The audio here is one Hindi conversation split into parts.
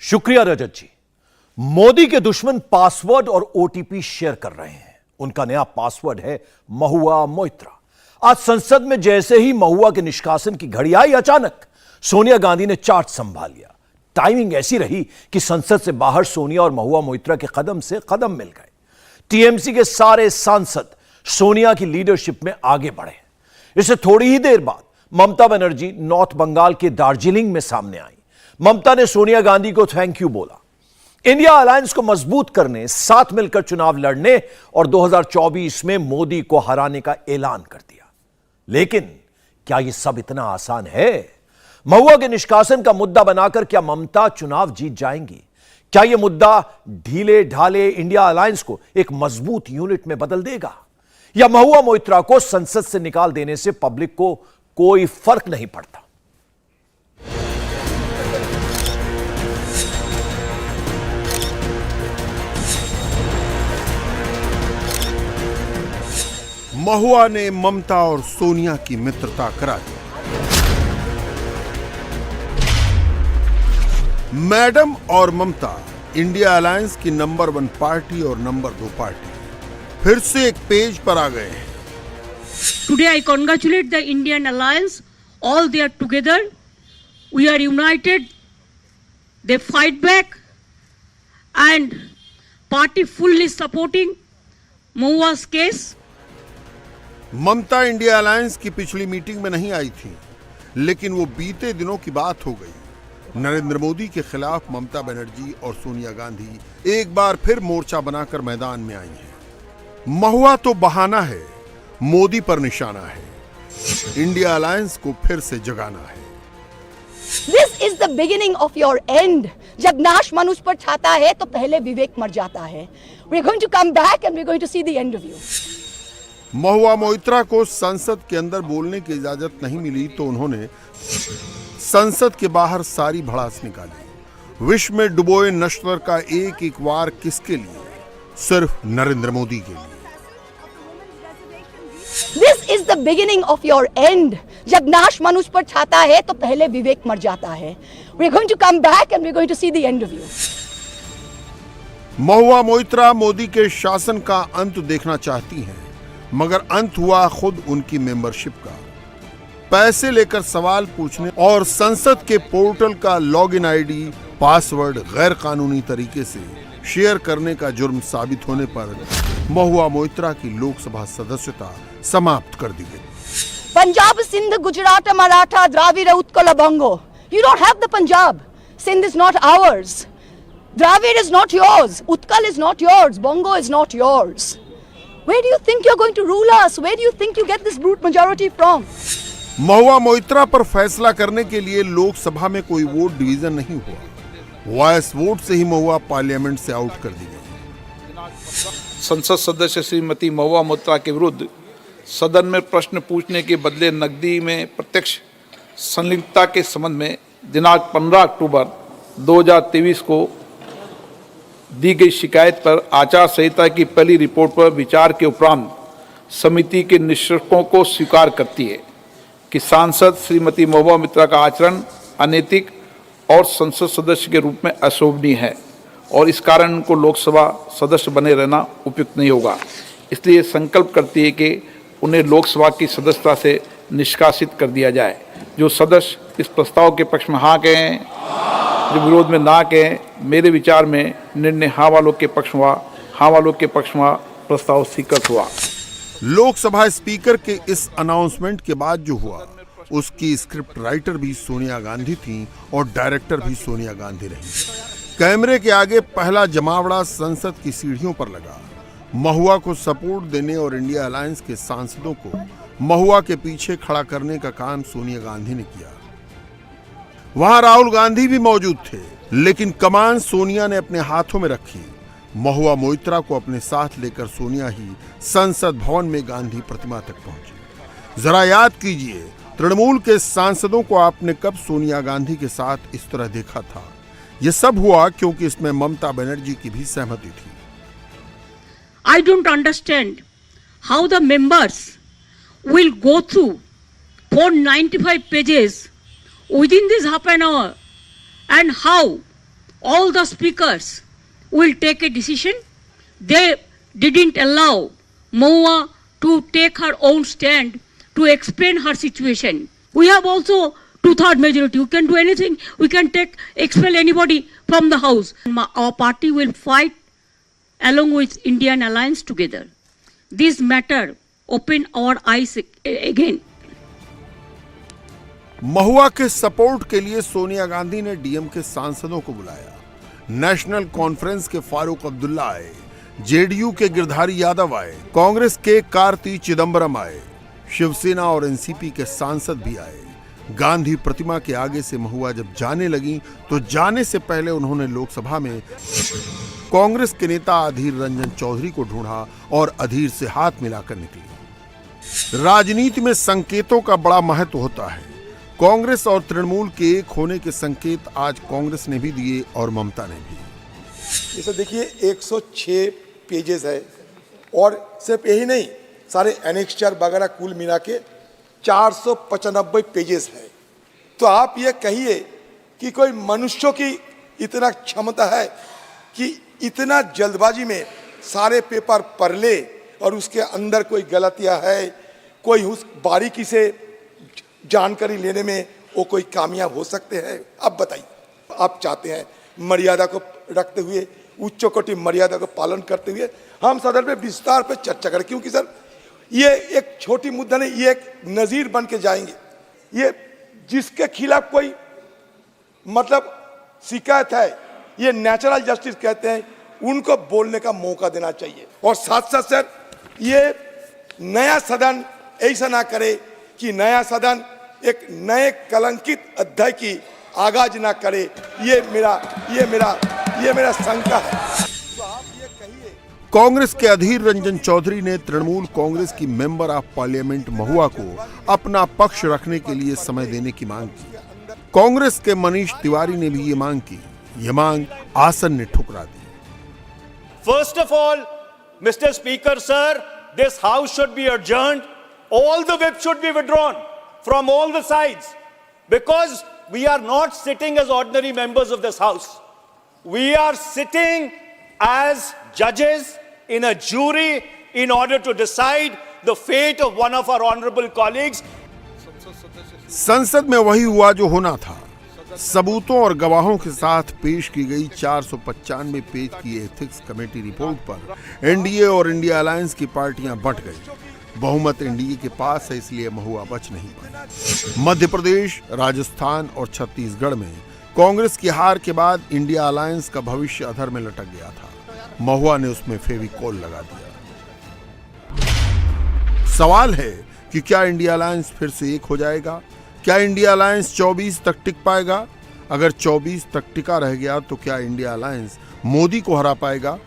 शुक्रिया रजत जी। मोदी के दुश्मन पासवर्ड और ओटीपी शेयर कर रहे हैं। उनका नया पासवर्ड है महुआ मोइत्रा। आज संसद में जैसे ही महुआ के निष्कासन की घड़ी आई, अचानक सोनिया गांधी ने चार्ज संभाल लिया। टाइमिंग ऐसी रही कि संसद से बाहर सोनिया और महुआ मोइत्रा के कदम से कदम मिल गए। टीएमसी के सारे सांसद सोनिया की लीडरशिप में आगे बढ़े। इससे थोड़ी ही देर बाद ममता बनर्जी नॉर्थ बंगाल के दार्जिलिंग में सामने आई। ममता ने सोनिया गांधी को थैंक यू बोला, इंडिया अलायंस को मजबूत करने, साथ मिलकर चुनाव लड़ने और 2024 में मोदी को हराने का ऐलान कर दिया। लेकिन क्या यह सब इतना आसान है? महुआ के निष्कासन का मुद्दा बनाकर क्या ममता चुनाव जीत जाएंगी? क्या यह मुद्दा ढीले ढाले इंडिया अलायंस को एक मजबूत यूनिट में बदल देगा, या महुआ मोइत्रा को संसद से निकाल देने से पब्लिक को कोई फर्क नहीं पड़ता? महुआ ने ममता और सोनिया की मित्रता करा दी। मैडम और ममता इंडिया अलायंस की नंबर 1 पार्टी और नंबर 2 पार्टी फिर से एक पेज पर आ गए हैं। Today I congratulate the Indian Alliance. All they are together. We are united. They fight back, and party fully supporting Mahua's case. Mamata India alliance की पिछली मीटिंग में नहीं आई थी, लेकिन वो बीते दिनों की बात हो गई। नरेंद्र मोदी के खिलाफ ममता बनर्जी और सोनिया गांधी एक बार फिर मोर्चा बनाकर मैदान में आई हैं। महुआ तो बहाना है, मोदी पर निशाना है। इंडिया अलायंस को फिर से जगाना है। This is the beginning of your end. जब नाश मनुष्य पर छाता है तो पहले विवेक मर जाता है। We're going to come back and we're going to see the end of you. Mahua Moitra को संसद के अंदर बोलने की इजाजत नहीं मिली तो उन्होंने संसद के बाहर सारी भड़ास निकाली। विश्व में डुबोए नश्वर का एक एक वार किसके लिए? सिर्फ नरेंद्र मोदी के लिए। This is the beginning of your end. जब नाश मनुष्य पर छाता है तो पहले विवेक मर जाता है। We're going to come back and we're going to see the end of you. Mahua Moitra Modi के शासन का अंत देखना चाहती हैं, मगर अंत हुआ खुद उनकी मेंबरशिप का। पैसे लेकर सवाल पूछने और संसद के पोर्टल का लॉगिन आईडी पासवर्ड गैर कानूनी तरीके से शेयर करने का जुर्म साबित होने पर महुआ मोइत्रा की लोकसभा सदस्यता समाप्त कर दी गई। Punjab, Sindh, Gujarat, Maratha, Dravida, Utkal, बंगो. You don't have the Punjab. Sindh is not ours. Dravid is not yours. Utkal is not yours. Bongo is not yours. Where do you think you're going to rule us? Where do you think you get this brute majority from? Mahua Moitra पर फैसला करने के लिए लोकसभा में कोई वोट डिवीजन नहीं हुआ। वॉइस वोट से ही महुआ पार्लियामेंट से आउट कर दी गई। संसद सदस्य श्रीमती महुआ मोइत्रा के विरुद्ध सदन में प्रश्न पूछने के बदले नकदी में प्रत्यक्ष संलिप्तता के संबंध में दिनांक 15 अक्टूबर 2023 को दी गई शिकायत पर आचार संहिता की पहली रिपोर्ट पर विचार के उपरांत समिति के निष्कर्षों को स्वीकार करती है कि सांसद श्रीमती महुआ मोइत्रा का आचरण अनैतिक और संसद सदस्य के रूप में अशोभनीय है और इस कारण उनको लोकसभा सदस्य बने रहना उपयुक्त नहीं होगा। इसलिए संकल्प करती है कि उन्हें लोकसभा की सदस्यता से निष्कासित कर दिया जाए। जो सदस्य इस प्रस्ताव के पक्ष में हाँ कहें, जो विरोध में ना कहें, मेरे विचार में निर्णय हाँ वालों के पक्ष हुआ। हाँ वालों के पक्ष में प्रस्ताव स्वीकृत हुआ। लोकसभा स्पीकर के इस अनाउंसमेंट के बाद जो हुआ, उसकी स्क्रिप्ट राइटर भी सोनिया गांधी थी और डायरेक्टर भी सोनिया गांधी रही। कैमरे के आगे पहला जमावड़ा संसद की सीढ़ियों पर लगा। महुआ को सपोर्ट देने और इंडिया अलायंस के सांसदों को महुआ के पीछे खड़ा करने का काम सोनिया गांधी ने किया। वहां राहुल गांधी भी मौजूद थे, लेकिन कमान सोनिया ने अपने हाथों में रखी। महुआ मोइत्रा को अपने साथ लेकर सोनिया ही संसद भवन में गांधी प्रतिमा तक पहुंची। जरा याद कीजिए, तृणमूल के सांसदों को आपने कब सोनिया गांधी के साथ इस तरह देखा था? यह सब हुआ क्योंकि इसमें ममता बनर्जी की भी सहमति थी। I don't understand how the members will go through 495 pages within this half an hour, and how all the speakers will take a decision. They didn't allow Mahua to take her own stand to explain her situation. We have also 2/3 majority. We can do anything. We can expel anybody from the house. Our party will fight along with Indian Alliance together. This matter open our eyes again. महुआ के सपोर्ट के लिए सोनिया गांधी ने डीएम के सांसदों को बुलाया। नेशनल कॉन्फ्रेंस के फारूक अब्दुल्ला आए, जेडीयू के गिरधारी यादव आए, कांग्रेस के कार्ति चिदंबरम आए, शिवसेना और एनसीपी के सांसद भी आए। गांधी प्रतिमा के आगे से महुआ जब जाने लगी तो जाने से पहले उन्होंने लोकसभा में कांग्रेस के नेता अधीर रंजन चौधरी को ढूंढा और अधीर से हाथ मिलाकर निकली। राजनीति में संकेतों का बड़ा महत्व होता है। कांग्रेस और तृणमूल के एक होने के संकेत आज कांग्रेस ने भी दिए और ममता ने भी। इसे देखिए 106 पेजेस है और सिर्फ यही नहीं, सारे एनेक्स्चर वगैरह कुल मिला के 495 पेजेस है। तो आप ये कहिए कि कोई मनुष्यों की इतना क्षमता है कि इतना जल्दबाजी में सारे पेपर पढ़ ले और उसके अंदर कोई गलतियां है, कोई उस बारीकी से जानकारी लेने में वो कोई कामयाब हो सकते हैं। अब बताइए, आप चाहते हैं मर्यादा को रखते हुए, उच्च कोटि मर्यादा को पालन करते हुए हम सदन में विस्तार पर चर्चा करें, क्योंकि सर ये एक छोटी मुद्दा नहीं, ये एक नजीर बन के जाएंगे। ये जिसके खिलाफ कोई मतलब शिकायत है, ये नेचुरल जस्टिस कहते हैं, उनको बोलने का मौका देना चाहिए। और साथ साथ सर ये नया सदन ऐसा ना करे कि नया सदन एक नए कलंकित अध्याय की आगाज ना करे। ये मेरा शंका है। तो आप ये कहिए। कांग्रेस के अधीर रंजन चौधरी ने तृणमूल कांग्रेस की मेंबर ऑफ पार्लियामेंट महुआ को अपना पक्ष रखने के लिए समय देने की मांग की। कांग्रेस के मनीष तिवारी ने भी ये मांग की। ये मांग आसन ने ठुकरा दी। First of all, Mr. Speaker, sir, this house should be adjourned. All the whips should be withdrawn from all the sides, because we are not sitting as ordinary members of this house. We are sitting as judges in a jury in order to decide the fate of one of our honorable colleagues. संसद में वही हुआ जो होना था। सबूतों और गवाहों के साथ पेश की गई 495 पेज की एथिक्स कमेटी रिपोर्ट पर एनडीए और इंडिया अलायंस की पार्टियां बंट गई। बहुमत एनडीए के पास है, इसलिए महुआ बच नहीं पाई। मध्य प्रदेश, राजस्थान और छत्तीसगढ़ में कांग्रेस की हार के बाद इंडिया अलायंस का भविष्य अधर में लटक गया था। महुआ ने उसमें फेविकोल लगा दिया। सवाल है कि क्या इंडिया अलायंस फिर से एक हो जाएगा? क्या इंडिया अलायंस 24 तक टिक पाएगा? अगर 24 तक टिका रह गया तो क्या इंडिया अलायंस मोदी को हरा पाएगा?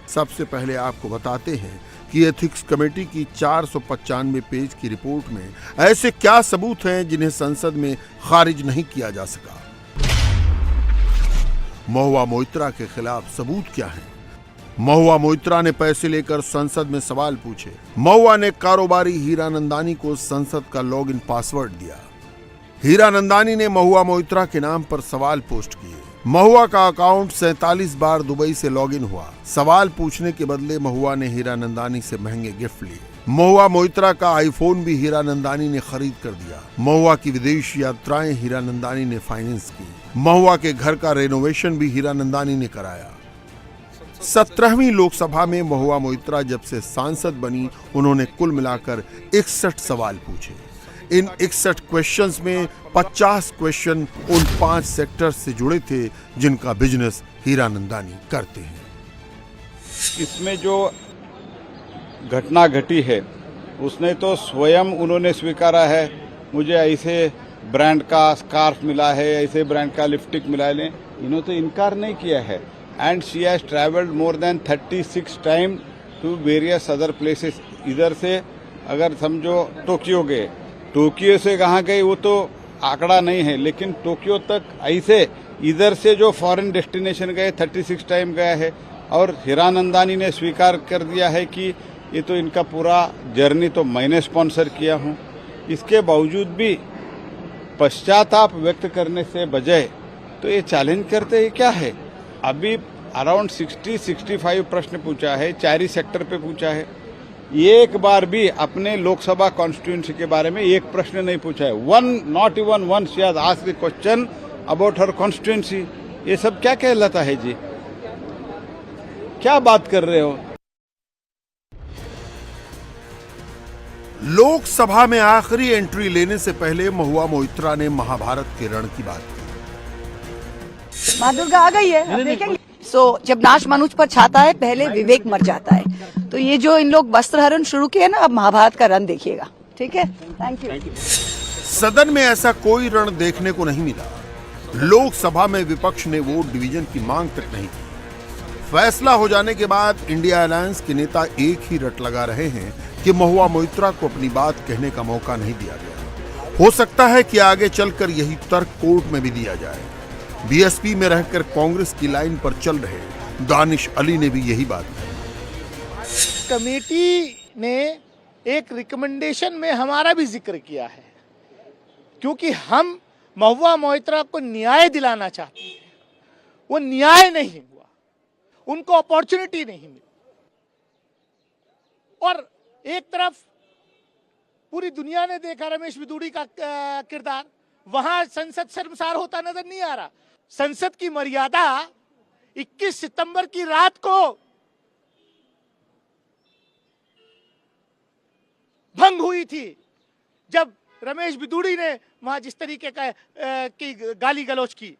सबसे पहले आपको बताते हैं कि एथिक्स कमेटी की 495 पेज की रिपोर्ट में ऐसे क्या सबूत हैं जिन्हें संसद में खारिज नहीं किया जा सका। महुआ मोइत्रा के खिलाफ सबूत क्या हैं? महुआ मोइत्रा ने पैसे लेकर संसद में सवाल पूछे। महुआ ने कारोबारी हीरानंदानी को संसद का लॉगिन पासवर्ड दिया। हीरानंदानी ने महुआ मोइत्रा के नाम पर सवाल पोस्ट किए। महुआ का अकाउंट 47 बार दुबई से लॉगिन हुआ। सवाल पूछने के बदले महुआ ने हीरानंदानी से महंगे गिफ्ट लिए। महुआ मोइत्रा का आईफोन भी हीरानंदानी ने खरीद कर दिया। महुआ की विदेश यात्राएं हीरानंदानी ने फाइनेंस की। महुआ के घर का रेनोवेशन भी हीरानंदानी ने कराया। 17वीं लोकसभा में महुआ मोइत्रा जब से सांसद बनी, उन्होंने कुल मिलाकर 61 सवाल पूछे। इन 61 क्वेश्चंस में 50 क्वेश्चन उन 5 सेक्टर से जुड़े थे जिनका बिजनेस हीरानंदानी करते हैं। इसमें जो घटना घटी है उसने तो स्वयं उन्होंने स्वीकारा है, मुझे ऐसे ब्रांड का स्कार्फ मिला है, ऐसे ब्रांड का लिपस्टिक मिला है। इन्होंने तो इनकार नहीं किया है। And she has travelled more than 36 time to various other places. इधर से अगर समझो टोक्यो गए, टोक्यो से कहाँ गए वो तो आंकड़ा नहीं है, लेकिन टोक्यो तक ऐसे इधर से जो फॉरेन डेस्टिनेशन गए 36 टाइम गया है। और हीरानंदानी ने स्वीकार कर दिया है कि ये तो इनका पूरा जर्नी तो मैंने स्पॉन्सर किया हूँ। इसके बावजूद भी पश्चाताप व्यक्त करने से बजाय तो ये चैलेंज करते हैं क्या है? अभी अराउंड 60-65 प्रश्न पूछा है, 4 सेक्टर पे पूछा है। एक बार भी अपने लोकसभा कॉन्स्टिट्यूंसी के बारे में एक प्रश्न नहीं पूछा है। Not even one she has asked the question about her constituency. ये सब क्या कहलाता है जी? क्या बात कर रहे हो? लोकसभा में आखिरी एंट्री लेने से पहले महुआ मोइत्रा ने महाभारत के रण की बात की। माँ दुर्गा आ गई है, अब देखेंगे। जब नाश मनुष्य पर छाता है पहले विवेक मर जाता है। तो ये जो इन लोग वस्त्रहरण शुरू किए ना, अब महाभारत का रण देखिएगा। ठीक है, थैंक यू। सदन में ऐसा कोई रण देखने को नहीं मिला। लोकसभा में विपक्ष ने वोट डिवीजन की मांग तक नहीं की। फैसला हो जाने के बाद इंडिया अलायंस के नेता एक ही रट लगा रहे हैं कि महुआ मोइत्रा को अपनी बात कहने का मौका नहीं दिया गया। हो सकता है कि आगे चलकर यही तर्क कोर्ट में भी दिया जाए। बीएसपी में रहकर कांग्रेस की लाइन पर चल रहे दानिश अली ने भी यही बात कही। कमेटी ने एक रिकमेंडेशन में हमारा भी जिक्र किया है, क्योंकि हम महुआ मोइत्रा को न्याय दिलाना चाहते हैं। वो न्याय नहीं हुआ, उनको अपॉर्चुनिटी नहीं मिली। और एक तरफ पूरी दुनिया ने देखा रमेश बिदूड़ी का किरदार, वहां संसद शर्मसार होता नजर नहीं आ रहा। संसद की मर्यादा 21 सितंबर की रात को भंग हुई थी, जब रमेश बिदूड़ी ने वहां जिस तरीके की गाली गलौज की,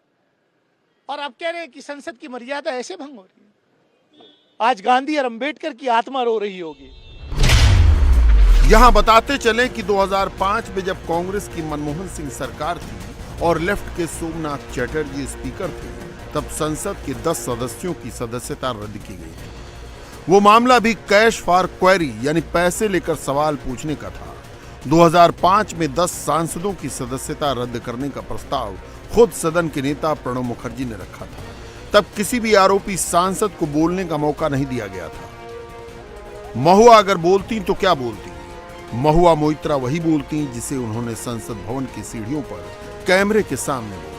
और अब कह रहे हैं कि संसद की मर्यादा ऐसे भंग हो रही है। आज गांधी और अंबेडकर की आत्मा रो रही होगी। यहां बताते चले कि 2005 में जब कांग्रेस की मनमोहन सिंह सरकार थी और लेफ्ट के सोमनाथ चटर्जी स्पीकर थे, तब संसद के 10 सदस्यों की सदस्यता रद्द की गई थी। वो मामला भी कैश फॉर क्वेरी यानी पैसे लेकर सवाल पूछने का था। 2005 में 10 सांसदों की सदस्यता रद्द करने का प्रस्ताव खुद सदन के नेता प्रणब मुखर्जी ने रखा था। तब किसी भी आरोपी सांसद को बोलने का मौका नहीं दिया गया था। महुआ अगर बोलती तो क्या बोलती? महुआ मोइत्रा वही बोलती जिसे उन्होंने संसद भवन की सीढ़ियों पर कैमरे के सामने बोला।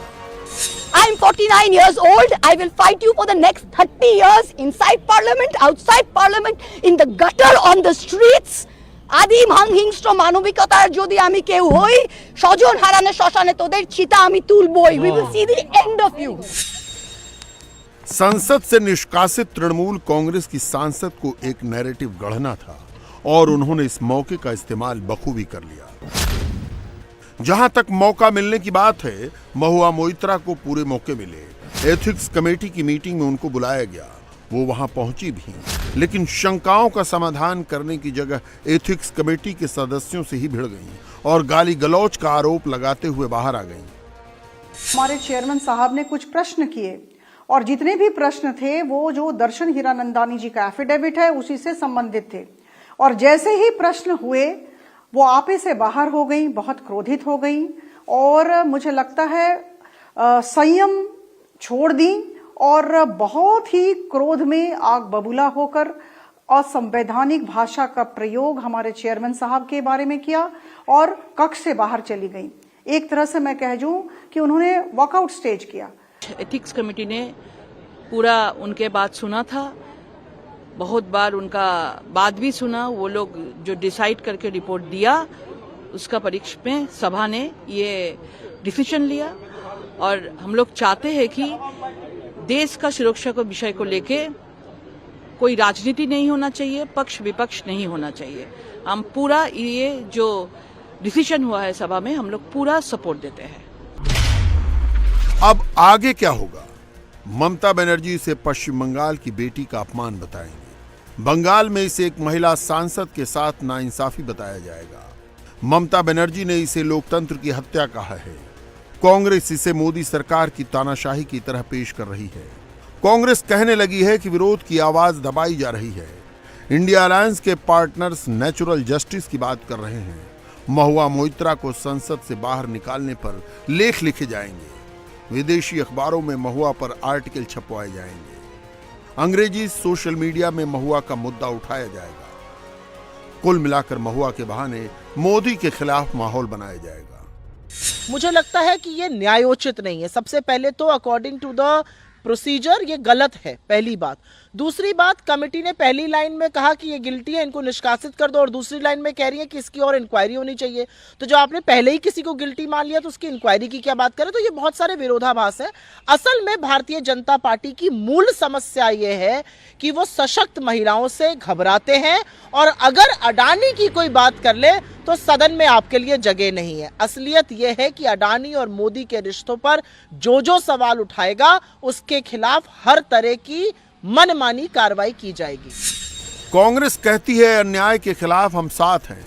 I am 49 years old. I will fight you for the next 30 years inside parliament, outside parliament, in the gutter, on the streets. আদিম হিংস্র মানবিকতার যদি আমি কেউ হই, স্বজন হারানো শ্মশানে তোদের চিতা আমি তুলবই। We will see the end of you. संसद से निष्कासित तृणमूल कांग्रेस की सांसद को एक नैरेटिव गढ़ना था और उन्होंने इस मौके का इस्तेमाल बखूबी कर लिया। जहां तक मौका मिलने की बात है, महुआ मोइत्रा को पूरे मौके मिले। एथिक्स कमेटी की मीटिंग में उनको बुलाया गया, वो वहां पहुंची भी, लेकिन शंकाओं का समाधान करने की जगह एथिक्स कमेटी के सदस्यों से ही भिड़ गईं और गाली गलौज का आरोप लगाते हुए बाहर आ गईं। हमारे चेयरमैन साहब ने कुछ प्रश्न किए और जितने भी प्रश्न थे वो जो दर्शन हीरानंदानी जी का एफिडेविट है उसी से संबंधित थे। और जैसे ही प्रश्न हुए वो आपे से बाहर हो गई, बहुत क्रोधित हो गई और मुझे लगता है संयम छोड़ दी और बहुत ही क्रोध में आग बबूला होकर असंवैधानिक भाषा का प्रयोग हमारे चेयरमैन साहब के बारे में किया और कक्ष से बाहर चली गई। एक तरह से मैं कह दूं कि उन्होंने वॉकआउट स्टेज किया। एथिक्स कमेटी ने पूरा उनके बात सुना था, बहुत बार उनका बात भी सुना। वो लोग जो डिसाइड करके रिपोर्ट दिया उसका परीक्षा में सभा ने ये डिसीजन लिया और हम लोग चाहते हैं कि देश का सुरक्षा को विषय को लेके कोई राजनीति नहीं होना चाहिए, पक्ष विपक्ष नहीं होना चाहिए। हम पूरा ये जो डिसीजन हुआ है सभा में हम लोग पूरा सपोर्ट देते हैं। अब आगे क्या होगा? ममता बनर्जी इसे पश्चिम बंगाल की बेटी का अपमान बताएंगे। बंगाल में इसे एक महिला सांसद के साथ नाइंसाफी बताया जाएगा। ममता बनर्जी ने इसे लोकतंत्र की हत्या कहा है। कांग्रेस इसे मोदी सरकार की तानाशाही की तरह पेश कर रही है। कांग्रेस कहने लगी है कि विरोध की आवाज दबाई जा रही है। इंडिया अलायंस के पार्टनर्स नेचुरल जस्टिस की बात कर रहे हैं। महुआ मोइत्रा को संसद से बाहर निकालने पर लेख लिखे जाएंगे। विदेशी अखबारों में महुआ पर आर्टिकल छपवाए जाएंगे। अंग्रेजी सोशल मीडिया में महुआ का मुद्दा उठाया जाएगा। कुल मिलाकर महुआ के बहाने मोदी के खिलाफ माहौल बनाया जाएगा। मुझे लगता है कि ये न्यायोचित नहीं है। सबसे पहले तो अकॉर्डिंग टू द प्रोसीजर ये गलत है, पहली बात। दूसरी बात, कमेटी ने पहली लाइन में कहा कि ये गिल्टी है, इनको निष्कासित कर दो, और दूसरी लाइन में कह रही है कि इसकी और इंक्वायरी होनी चाहिए। तो जो आपने पहले ही किसी को गिल्टी मान लिया तो उसकी इंक्वायरी की क्या बात करें? तो ये बहुत सारे विरोधाभास है। असल में भारतीय जनता पार्टी की मूल समस्या ये है कि वो सशक्त महिलाओं से घबराते हैं, और अगर अडानी की कोई बात कर ले तो सदन में आपके लिए जगह नहीं है। असलियत यह है कि अडानी और मोदी के रिश्तों पर जो सवाल उठाएगा उसके खिलाफ हर तरह की मनमानी कार्रवाई की जाएगी। कांग्रेस कहती है अन्याय के खिलाफ हम साथ हैं।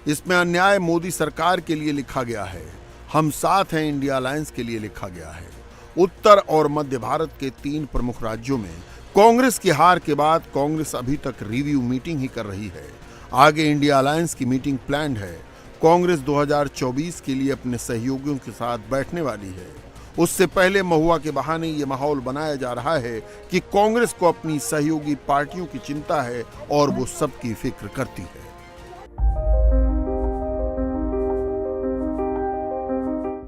इसमें अन्याय मोदी सरकार के लिए लिखा गया है, हम साथ हैं इंडिया अलायंस के लिए लिखा गया है। उत्तर और मध्य भारत के 3 प्रमुख राज्यों में कांग्रेस की हार के बाद कांग्रेस अभी तक रिव्यू मीटिंग ही कर रही है। आगे इंडिया अलायंस की मीटिंग प्लान्ड है। कांग्रेस 2024 के लिए अपने सहयोगियों के साथ बैठने वाली है। उससे पहले महुआ के बहाने ये माहौल बनाया जा रहा है कि कांग्रेस को अपनी सहयोगी पार्टियों की चिंता है और वो सबकी फिक्र करती है।